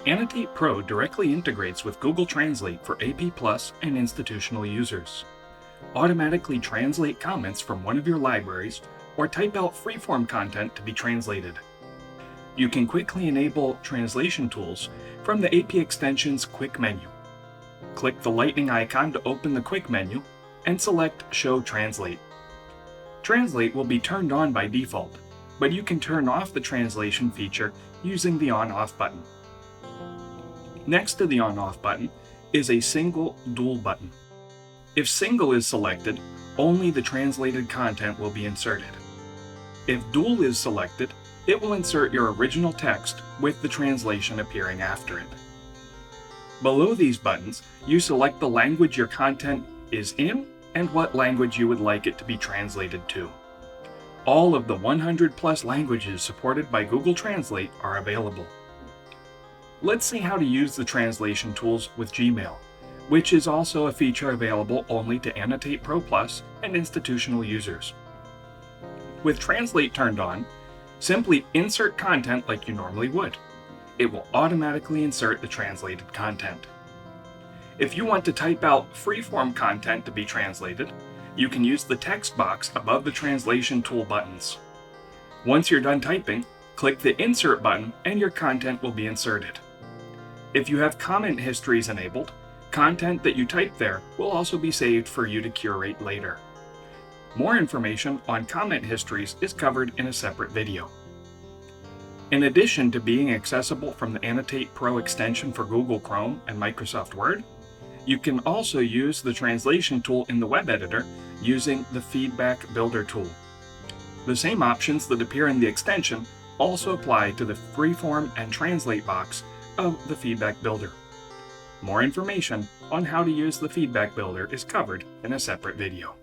Annotate Pro directly integrates with Google Translate for AP Plus and institutional users. Automatically translate comments from one of your libraries or type out freeform content to be translated. You can quickly enable translation tools from the AP Extension's Quick menu. Click the lightning icon to open the Quick menu and select Show Translate. Translate will be turned on by default, but you can turn off the translation feature using the On-Off button. Next to the On-Off button is a Single Dual button. If Single is selected, only the translated content will be inserted. If Dual is selected, it will insert your original text with the translation appearing after it. Below these buttons, you select the language your content is in and what language you would like it to be translated to. All of the 100+ languages supported by Google Translate are available. Let's see how to use the translation tools with Gmail, which is also a feature available only to Annotate Pro Plus and institutional users. With Translate turned on, simply insert content like you normally would. It will automatically insert the translated content. If you want to type out freeform content to be translated, you can use the text box above the translation tool buttons. Once you're done typing, click the Insert button and your content will be inserted. If you have comment histories enabled, content that you type there will also be saved for you to curate later. More information on comment histories is covered in a separate video. In addition to being accessible from the Annotate Pro extension for Google Chrome and Microsoft Word, you can also use the translation tool in the web editor using the Feedback Builder tool. The same options that appear in the extension also apply to the Freeform and Translate box of the Feedback Builder. More information on how to use the Feedback Builder is covered in a separate video.